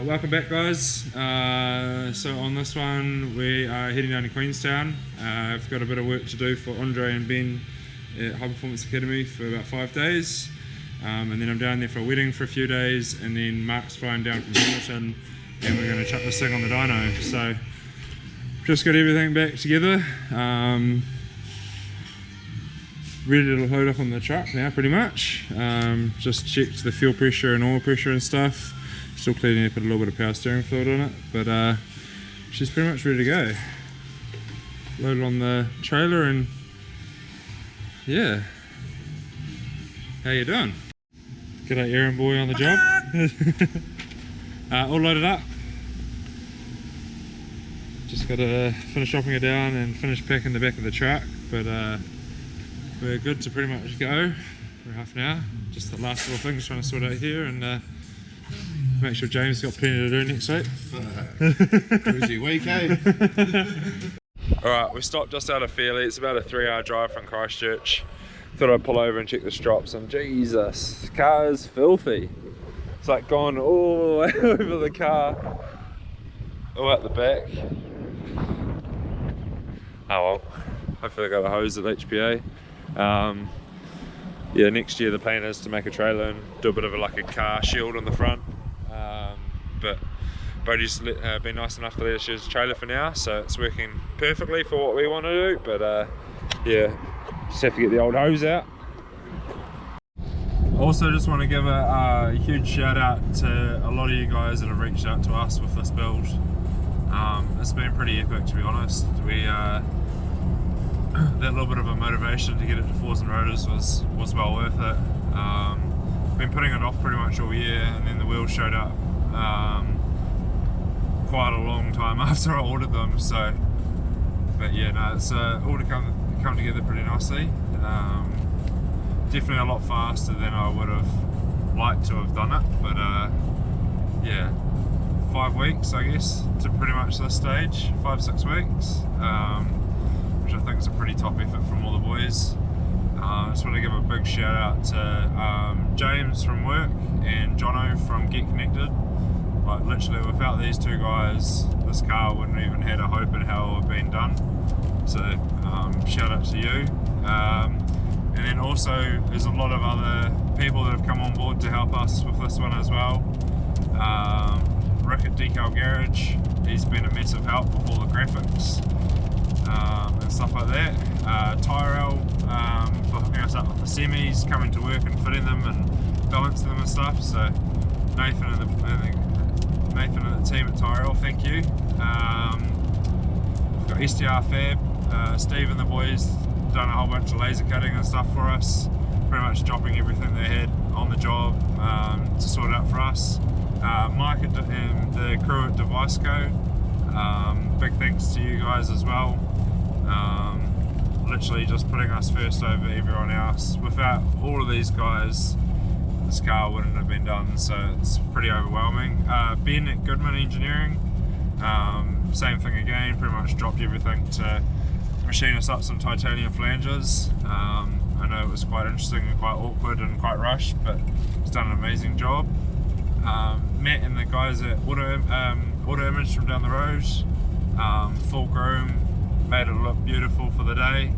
welcome back guys. So on this one we are heading down to Queenstown. I've got a bit of work to do for Andre and Ben at High Performance Academy for about 5 days, and then I'm down there for a wedding for a few days, and then Mark's flying down from Hamilton and we're going to chuck this thing on the dyno. So just got everything back together, ready to load up on the truck now pretty much. Just checked the fuel pressure and oil pressure and stuff. Still cleaning it, put a little bit of power steering fluid on it, but she's pretty much ready to go. Loaded on the trailer, and yeah. How you doing? G'day Aaron boy on the job. All loaded up. Just got to finish chopping it down and finish packing the back of the truck, but we're good to pretty much go for half an hour. Just the last little things trying to sort out here, and make sure James got plenty to do next week. Cruisy week, eh? Alright, we stopped just out of Fairley. It's about a 3-hour drive from Christchurch. Thought I'd pull over and check the strops, and Jesus, this car is filthy. It's like gone all the way over the car, all out the back. Oh well, hopefully I got a hose at HPA. Yeah, next year the plan is to make a trailer and do a bit of like a car shield on the front. But Bodie's been nice enough to let us use the trailer for now, so it's working perfectly for what we want to do. But yeah, just have to get the old hose out. Also just want to give a huge shout out to a lot of you guys that have reached out to us with this build. It's been pretty epic, to be honest. We that little bit of a motivation to get it to fours and rotors was well worth it. Been putting it off pretty much all year, and then the wheels showed up quite a long time after I ordered them. So, but yeah, no, it's all to come together pretty nicely. Definitely a lot faster than I would have liked to have done it, but yeah, 5 weeks I guess to pretty much this stage, 5-6 weeks, which I think is a pretty top effort from all the boys. I just want to give a big shout out to James from work and Jono from Get Connected. Like literally without these two guys, this car wouldn't even had a hope in how it had been done. So shout out to you. And then also there's a lot of other people that have come on board to help us with this one as well. Rick at Decal Garage, he's been a massive help with all the graphics and stuff like that. Tyrell for hooking us up with the semis, coming to work and fitting them and balancing them and stuff. So Nathan and the team at Tyrell, thank you. We've got SDR Fab, Steve and the boys done a whole bunch of laser cutting and stuff for us, pretty much dropping everything they had on the job to sort it out for us. Mike and the crew at Device Co, big thanks to you guys as well. Literally just putting us first over everyone else. Without all of these guys, this car wouldn't have been done, so it's pretty overwhelming. Ben at Goodman Engineering, same thing again, pretty much dropped everything to machine us up some titanium flanges. I know it was quite interesting and quite awkward and quite rushed, but he's done an amazing job. Matt and the guys at Auto Image from down the road, full groom, made it look beautiful for the day.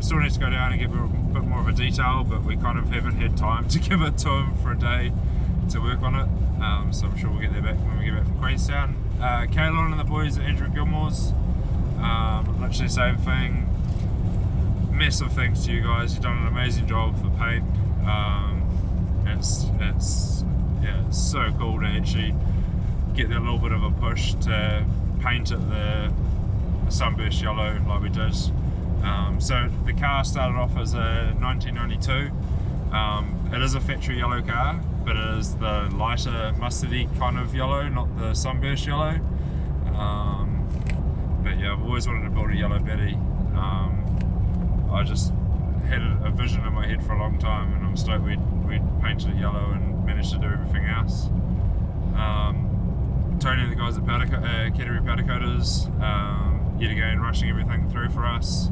Still need to go down and give it a bit more of a detail, but we kind of haven't had time to give it to him for a day to work on it. So I'm sure we'll get there back when we get back from Queenstown. Kaylon and the boys at Andrew Gilmore's, literally same thing. Massive thanks to you guys, you've done an amazing job for paint. It's so cool to actually get that little bit of a push to paint it the sunburst yellow like we did. So the car started off as a 1992. It is a factory yellow car, but it is the lighter mustardy kind of yellow, not the sunburst yellow. But yeah, I've always wanted to build a yellow Betty. I just had a vision in my head for a long time, and I'm stoked we'd painted it yellow and managed to do everything else. Tony and the guys at Category Powder Coaters, yet again rushing everything through for us.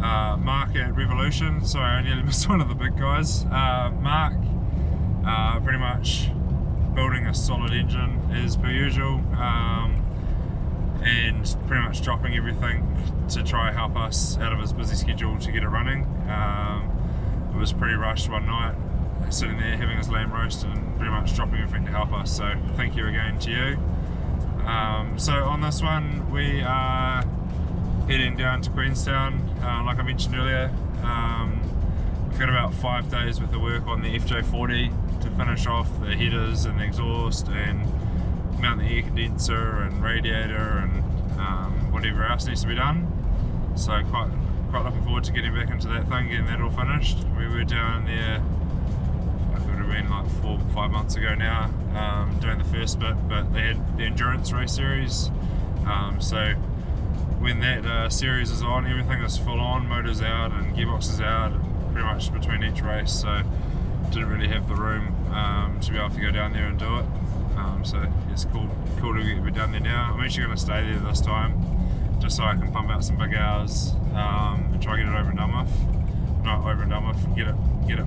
Mark at Revolution, sorry I nearly missed one of the big guys. Mark pretty much building a solid engine as per usual, and pretty much dropping everything to try help us out of his busy schedule to get it running. It was pretty rushed one night, sitting there having his lamb roast and pretty much dropping everything to help us, so thank you again to you. So on this one we are heading down to Queenstown, like I mentioned earlier. We've got about 5 days worth of work on the FJ40 to finish off the headers and the exhaust and mount the air condenser and radiator and whatever else needs to be done. So quite looking forward to getting back into that thing, getting that all finished. We were down there, it would have been like 4 or 5 months ago now, doing the first bit, but they had the endurance race series. So when that series is on, everything is full on, motors out and gearboxes out, pretty much between each race. So didn't really have the room to be able to go down there and do it. So it's cool to get down there now. I'm actually going to stay there this time, just so I can pump out some big hours and try to get it over and done with. Not over and done with, get it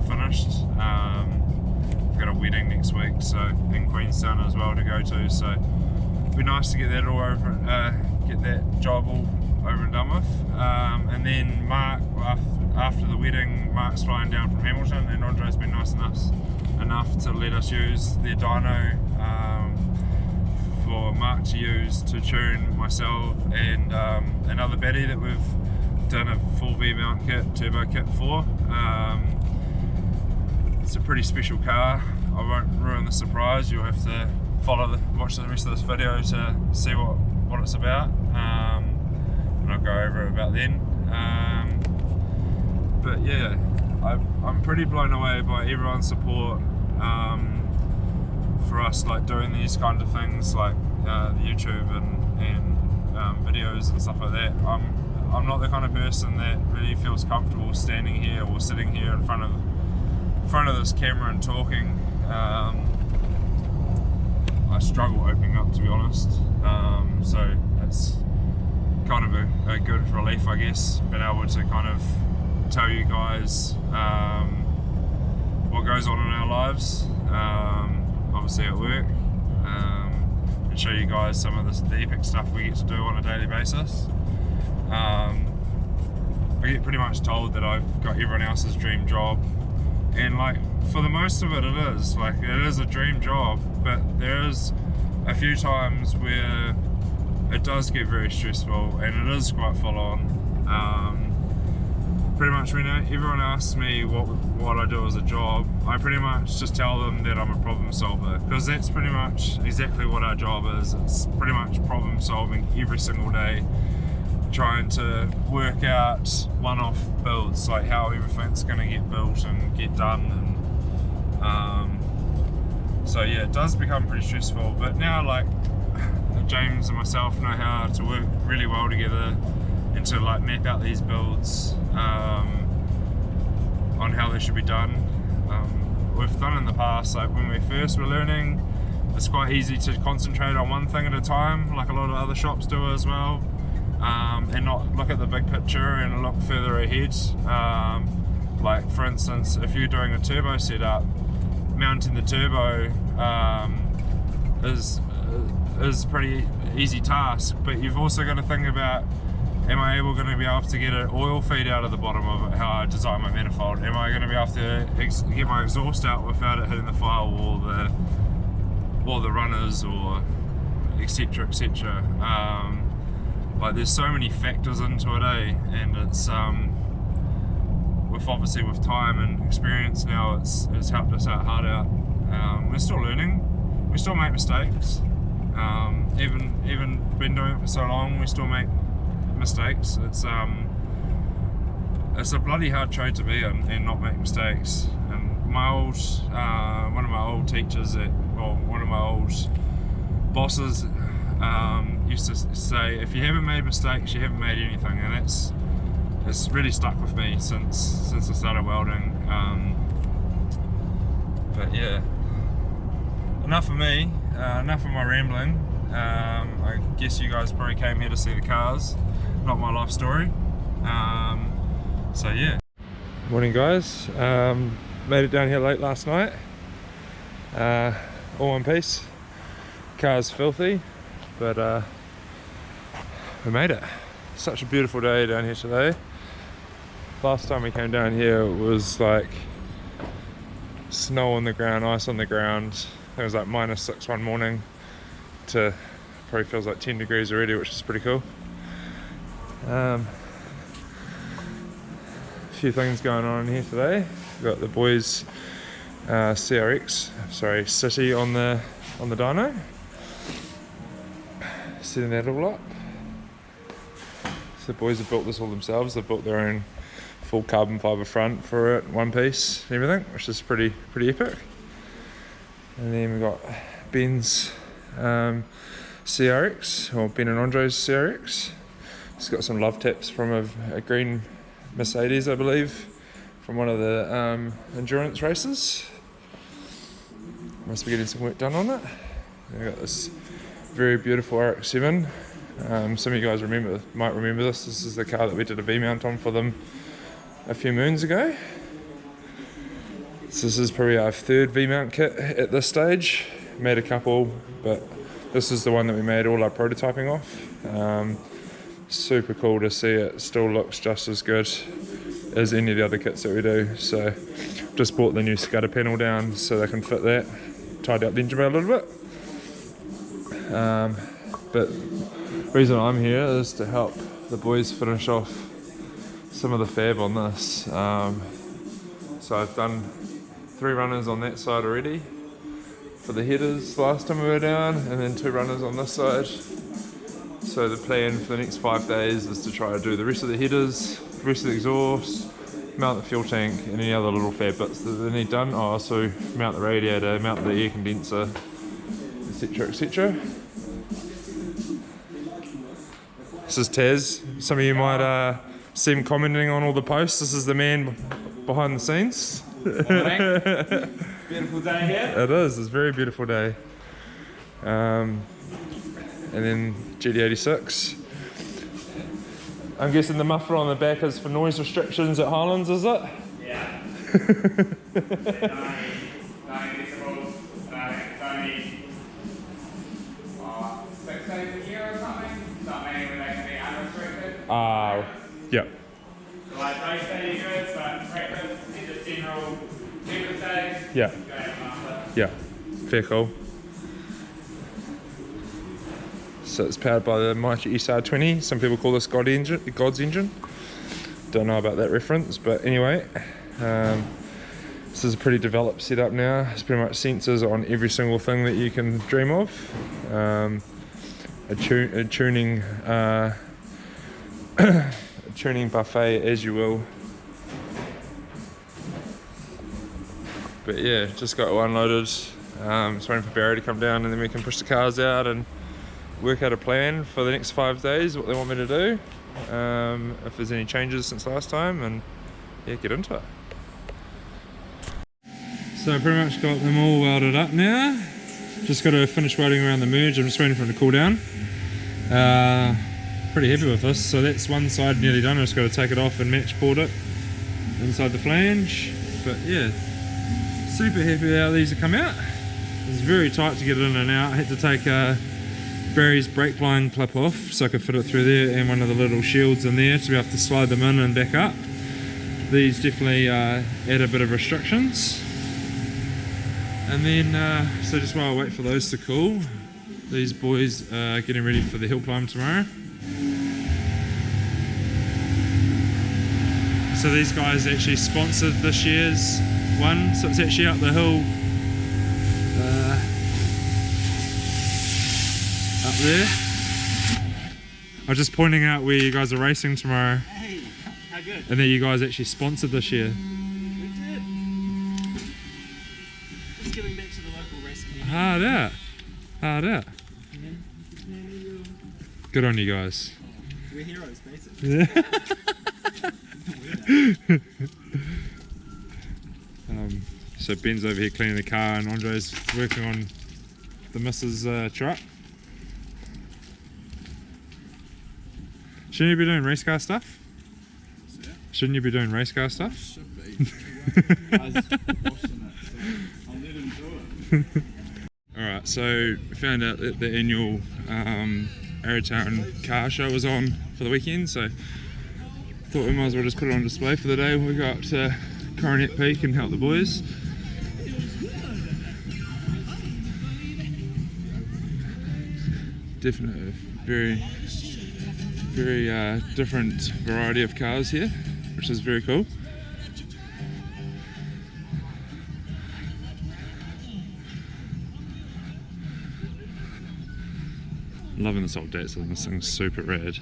finished. I've got a wedding next week, so in Queenstown as well to go to. So it'd be nice to get that all over, get that job all over and done with. And then Mark, after the wedding, Mark's flying down from Hamilton, and Andre's been nice enough to let us use their dyno for Mark to use to tune myself and another baddie that we've done a full V-mount kit, turbo kit for. It's a pretty special car. I won't ruin the surprise. You'll have to watch the rest of this video to see what it's about, and I'll go over it about then. But yeah, I'm pretty blown away by everyone's support for us, like doing these kind of things, like the YouTube and videos and stuff like that. I'm not the kind of person that really feels comfortable standing here or sitting here in front of this camera and talking. I struggle opening up, to be honest. So it's kind of a good relief, I guess, being able to kind of tell you guys what goes on in our lives, obviously at work, and show you guys some of the epic stuff we get to do on a daily basis. I get pretty much told that I've got everyone else's dream job, and like for the most of it, it is a dream job, but there is a few times where it does get very stressful and it is quite full on. Pretty much when everyone asks me what I do as a job, I pretty much just tell them that I'm a problem solver, because that's pretty much exactly what our job is. It's pretty much problem solving every single day, trying to work out one-off builds, like how everything's going to get built and get done. And so yeah, it does become pretty stressful, but now like James and myself know how to work really well together and to like map out these builds on how they should be done. We've done in the past, like when we first were learning, it's quite easy to concentrate on one thing at a time, like a lot of other shops do as well, and not look at the big picture and look further ahead. Like for instance, if you're doing a turbo setup, mounting the turbo is a pretty easy task, but you've also got to think about, am I going to be able to get an oil feed out of the bottom of it, how I design my manifold? Am I going to be able to get my exhaust out without it hitting the firewall, or the runners, or etc, etc. Like there's so many factors into it, and it's obviously with time and experience now, it's helped us out hard out. We're still learning, we still make mistakes. Even been doing it for so long, we still make mistakes. It's a bloody hard trade to be in and not make mistakes. And one of my old teachers one of my old bosses used to say, if you haven't made mistakes, you haven't made anything, and it's really stuck with me since I started welding. But yeah, enough of me, enough of my rambling. I guess you guys probably came here to see the cars, not my life story. So yeah. Morning guys, made it down here late last night. I all one piece. Car's filthy, but we made it. Such a beautiful day down here today. Last time we came down here it was like snow on the ground, ice on the ground. It was like -6 one morning to probably feels like 10 degrees already, which is pretty cool. A few things going on in here today. We've got the boys City on the dyno. Setting that all up. So the boys have built this all themselves. They've built their own full carbon fibre front for it, one piece and everything, which is pretty epic. And then we've got Ben's CRX, or Ben and Andre's CRX. It's got some love taps from a green Mercedes, I believe, from one of the endurance races. Must be getting some work done on it. We've got this very beautiful RX-7. Some of you guys might remember this. This is the car that we did a V-mount on for them a few moons ago. So this is probably our third V-mount kit at this stage. Made a couple, but this is the one that we made all our prototyping off. Super cool to see it still looks just as good as any of the other kits that we do. So just brought the new scutter panel down so they can fit that, tidy up the engine bay a little bit. But the reason I'm here is to help the boys finish off some of the fab on this. So I've done 3 runners on that side already for the headers last time we were down, and then 2 runners on this side. So the plan for the next 5 days is to try to do the rest of the headers, the rest of the exhaust, mount the fuel tank and any other little fab bits that they need done. Oh, also mount the radiator, mount the air condenser, etc, etc. This is Taz. Some of you might see him commenting on all the posts. This is the man behind the scenes. Beautiful day here. It is, it's a very beautiful day. And then GD86. I'm guessing the muffler on the back is for noise restrictions at Highlands, is it? Yeah. 9 decibels. It's only 6 days a year or something. Something where they can be unrestricted. Yeah. Like race day you good, but practice, just general practice days. Yeah. Go ahead and muffler. Yeah. Fair call. So it's powered by the mighty SR20. Some people call this God's engine. Don't know about that reference, but anyway, this is a pretty developed setup now. It's pretty much sensors on every single thing that you can dream of. A tuning tuning buffet, as you will. But yeah, just got unloaded. Just waiting for Barry to come down, and then we can push the cars out and work out a plan for the next 5 days, what they want me to do, if there's any changes since last time, and yeah, get into it. So I pretty much got them all welded up now. Just got to finish welding around the merge. I'm just waiting for them to cool down. Pretty happy with this. So that's one side nearly done. I just got to take it off and match board it inside the flange. But yeah, super happy how these have come out. It's very tight to get it in and out. I had to take Barry's brake line clip off so I could fit it through there, and one of the little shields in there to be able to slide them in and back up. These definitely add a bit of restrictions. And then so just while I wait for those to cool, these boys are getting ready for the hill climb tomorrow. So these guys actually sponsored this year's one, so it's actually up the hill up there. I was just pointing out where you guys are racing tomorrow. Hey, how good? And that you guys actually sponsored this year. We did. Just giving back to the local racing media. Hard out. Hard out. Good on you guys. We're heroes, basically. So Ben's over here cleaning the car, and Andre's working on the missus' truck. Shouldn't you be doing race car stuff? Shouldn't you be doing race car stuff? Should be. I was washing it, so I'll let him do it. So found out that the annual Arrowtown car show was on for the weekend, so thought we might as well just put it on display for the day. We go up to Coronet Peak and help the boys. Definitely very different variety of cars here, which is very cool. Loving this old Datsun, this thing's super rad.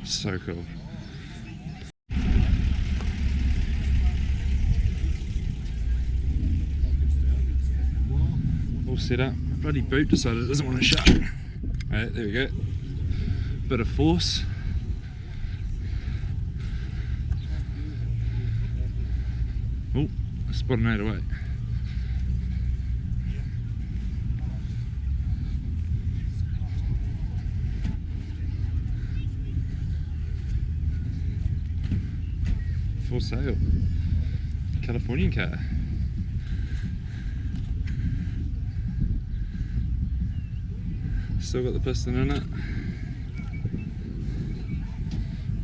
So cool. All set up. Bloody boot decided it doesn't want to shut. Alright, there we go. Bit of force. Oh, I spotted an 808. For sale. Californian car. Still got the piston in it.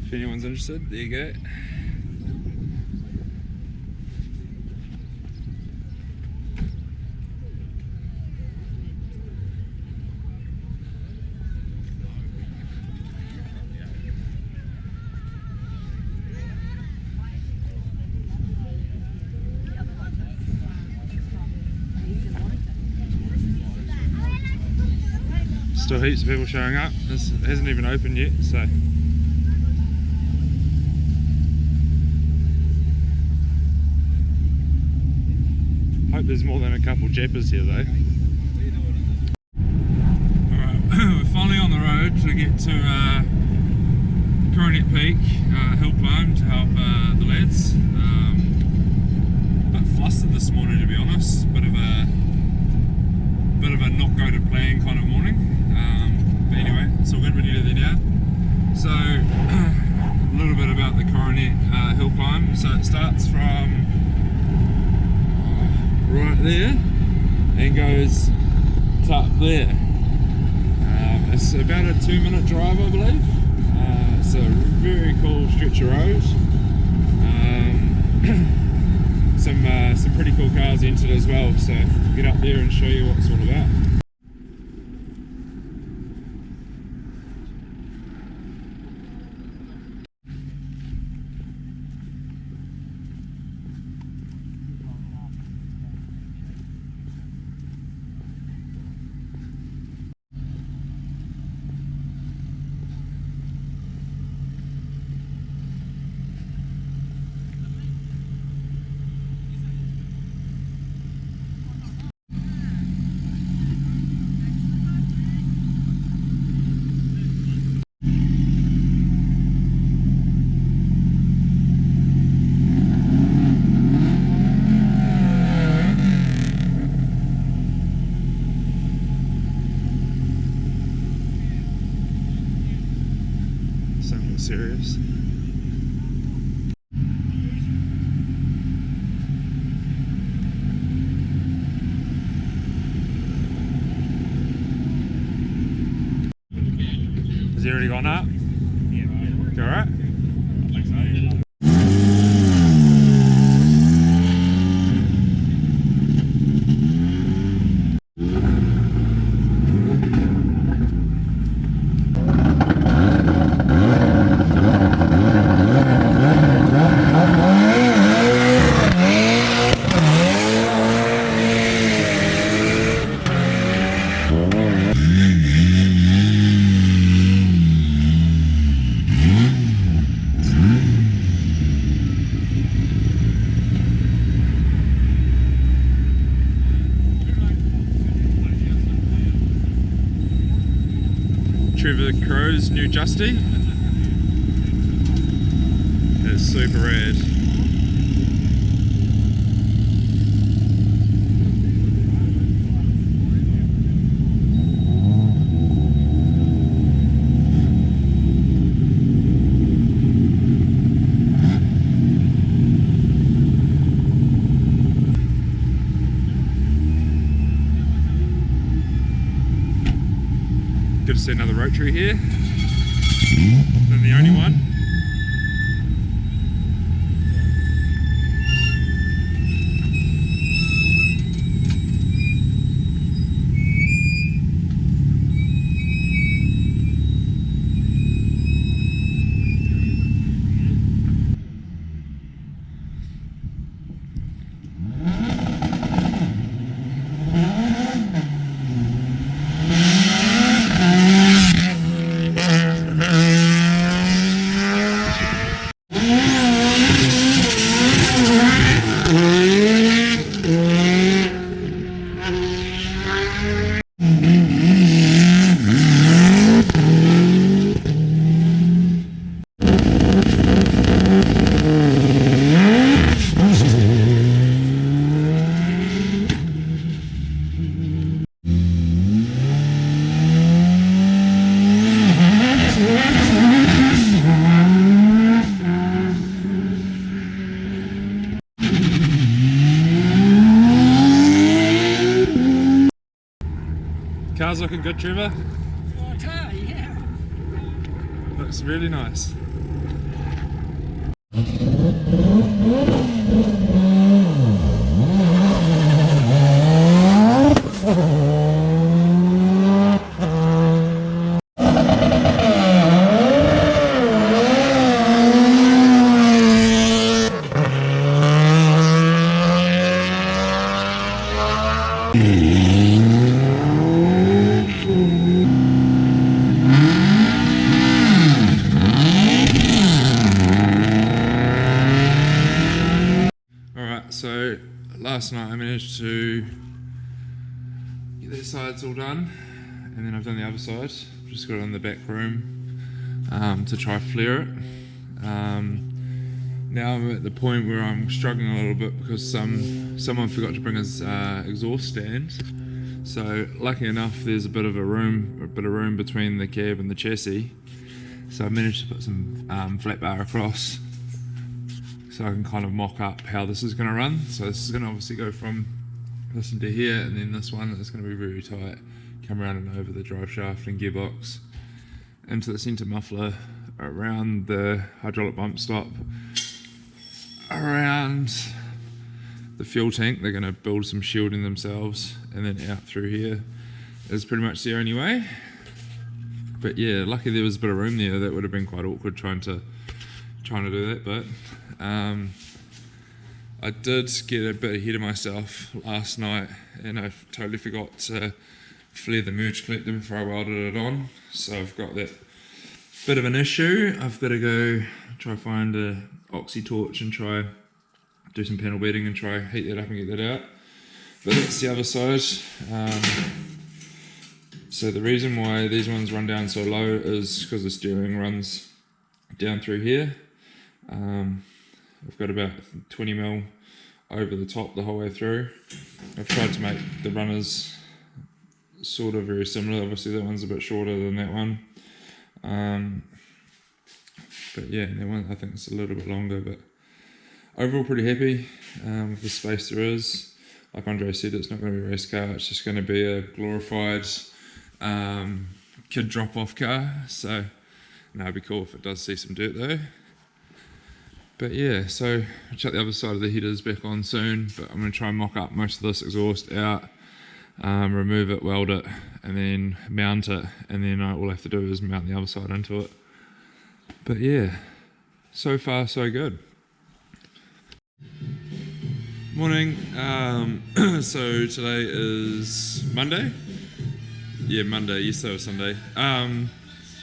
If anyone's interested, there you go. Still heaps of people showing up. This hasn't even opened yet, so hope there's more than a couple Jappers here though. Alright, we're finally on the road to get to Coronet Peak HillClimb to help the lads. A bit flustered this morning, to be honest. Bit of a not go to plan kind of morning. But anyway, it's all good, we're nearly there now. So, a little bit about the Coronet HillClimb. So it starts from right there and goes to up there. It's about a 2-minute drive, I believe. It's a very cool stretch of road. Some pretty cool cars entered as well, so I'll get up there and show you what it's all about. Something serious. Has he already gone up? Yeah. You alright? I think so, yeah. Trevor Crow's new Justy. It's super rad. Good to see another rotary here. And the only one. Car's looking good, Trevor. Yeah. Looks really nice. So last night I managed to get these sides all done, and then I've done the other side. Just got it in the back room to try flare it. Now I'm at the point where I'm struggling a little bit because someone forgot to bring his exhaust stand. So lucky enough, there's a bit of room between the cab and the chassis. So I managed to put some flat bar across, so I can kind of mock up how this is going to run. So this is going to obviously go from this into here, and then this one is going to be very tight, come around and over the drive shaft and gearbox into the centre muffler, around the hydraulic bump stop, around the fuel tank. They're going to build some shielding themselves, and then out through here is pretty much the only way. But yeah, lucky there was a bit of room there. That would have been quite awkward trying to do that, but I did get a bit ahead of myself last night, and I totally forgot to flare the merge collector before I welded it on. So I've got that bit of an issue. I've got to go try find a oxy torch and try do some panel beating and try heat that up and get that out. But that's the other side. So the reason why these ones run down so low is because the steering runs down through here. I've got about 20mm over the top the whole way through. I've tried to make the runners sort of very similar. Obviously that one's a bit shorter than that one. But yeah, that one I think it's a little bit longer, but overall pretty happy with the space there is. Like Andre said, it's not going to be a race car, it's just going to be a glorified kid drop-off car. So no, it'd be cool if it does see some dirt though. But yeah, so I'll chuck the other side of the headers back on soon, but I'm going to try and mock up most of this exhaust out, remove it, weld it, and then mount it, and then all I have to do is mount the other side into it. But yeah, so far so good. Morning. So today is Monday. Yeah, Monday. Yesterday was Sunday.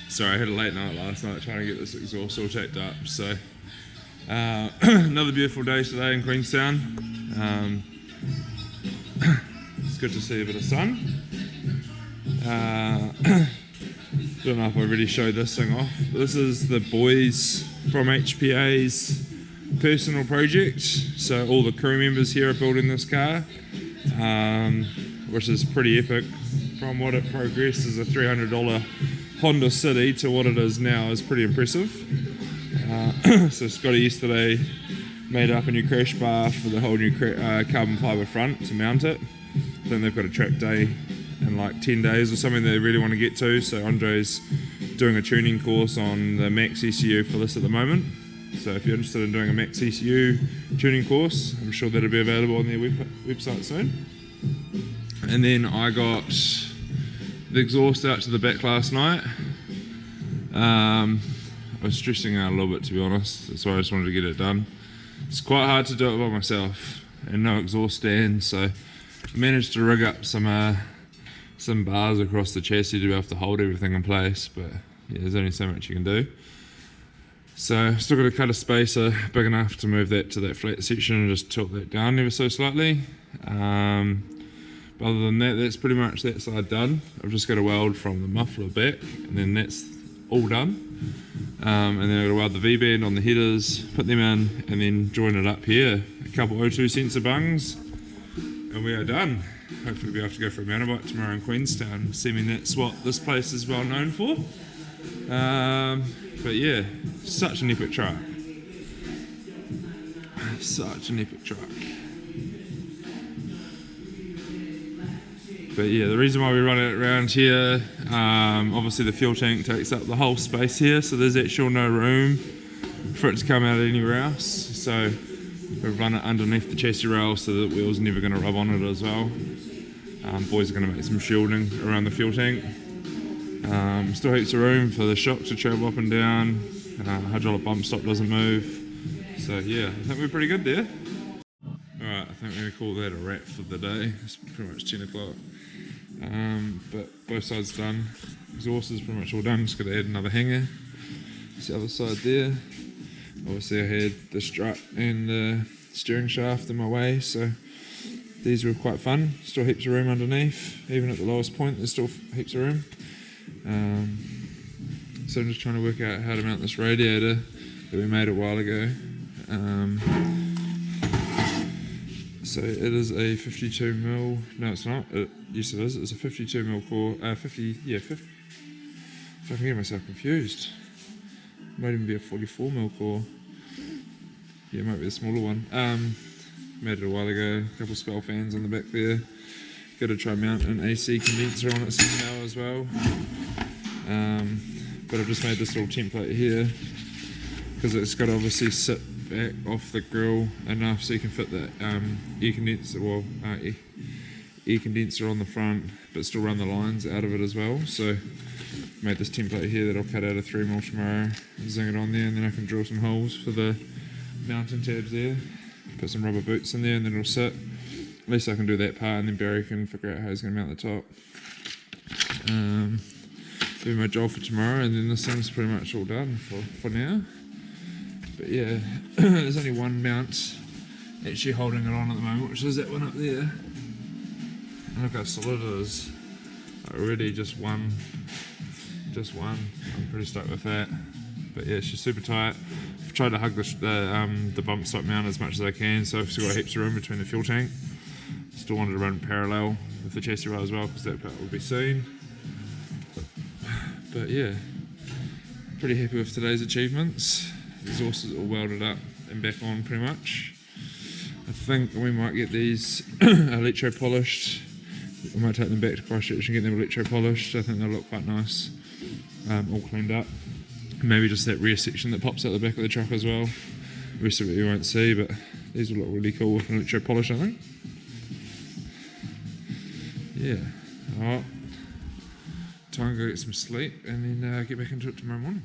Sorry, I had a late night last night trying to get this exhaust all checked up. So another beautiful day today in Queenstown. It's good to see a bit of sun. Don't know if I already showed this thing off. This is the boys from HPA's personal project. So all the crew members here are building this car, which is pretty epic. From what it progressed as a $300 Honda City to what it is now is pretty impressive. So Scotty yesterday made up a new crash bar for the whole new carbon fibre front to mount it. Then they've got a track day in like 10 days or something they really want to get to. So Andre's doing a tuning course on the Max ECU for this at the moment. So if you're interested in doing a Max ECU tuning course, I'm sure that'll be available on their website soon. And then I got the exhaust out to the back last night. I was stressing out a little bit, to be honest. That's why I just wanted to get it done. It's quite hard to do it by myself and no exhaust stand, so I managed to rig up some bars across the chassis to be able to hold everything in place, but yeah, there's only so much you can do. So I've still got to cut a spacer big enough to move that to that flat section and just tilt that down ever so slightly. But other than that, that's pretty much that side done. I've just got to weld from the muffler back, and then that's all done. And then I've got to weld the V-band on the headers, put them in, and then join it up here. A couple O2 sensor bungs, and we are done. Hopefully we'll be able to go for a mountain bike tomorrow in Queenstown, assuming that's what this place is well known for. But yeah, such an epic truck. Such an epic truck. But yeah, the reason why we run it around here, obviously the fuel tank takes up the whole space here, so there's actually no room for it to come out anywhere else. So we've run it underneath the chassis rail so that the wheel's never going to rub on it as well. Boys are going to make some shielding around the fuel tank. Still heaps of room for the shock to travel up and down. Hydraulic bump stop doesn't move. So yeah, I think we're pretty good there. Alright, I think we're going to call that a wrap for the day. It's pretty much 10 o'clock. But both sides done. Exhaust is pretty much all done. Just got to add another hanger. It's the other side there. Obviously I had the strut and the steering shaft in my way, so these were quite fun. Still heaps of room underneath. Even at the lowest point there's still heaps of room. So I'm just trying to work out how to mount this radiator that we made a while ago. So it is a 52mm, no it's not, yes it is, it's a 52mm core, 50, if I can get myself confused, it might even be a 44mm core, yeah it might be a smaller one. Made it a while ago, a couple of spell fans on the back there, got to try and mount an AC condenser on it somehow as well. But I've just made this little template here, because it's got to obviously sit back off the grill enough so you can fit the air condenser on the front but still run the lines out of it as well. So made this template here that I'll cut out of 3mm tomorrow, zing it on there, and then I can drill some holes for the mounting tabs there, put some rubber boots in there, and then it'll sit. At least I can do that part, and then Barry can figure out how he's going to mount the top. Do my job for tomorrow, and then this thing's pretty much all done for now. But yeah, there's only one mount actually holding it on at the moment, which is that one up there. And look how solid it is. Already just one. I'm pretty stoked with that. But yeah, it's just super tight. I've tried to hug the bump stop mount as much as I can, so I've still got heaps of room between the fuel tank. Still wanted to run parallel with the chassis rail as well, because that part will be seen. But yeah, pretty happy with today's achievements. The exhaust is all welded up and back on pretty much. I think we might get these electro polished. I might take them back to CarShow and get them electro polished. I think they'll look quite nice, all cleaned up. Maybe just that rear section that pops out the back of the truck as well. The rest of it you won't see, but these will look really cool with an electro polish, I think. Yeah, alright. Time to go get some sleep and then get back into it tomorrow morning.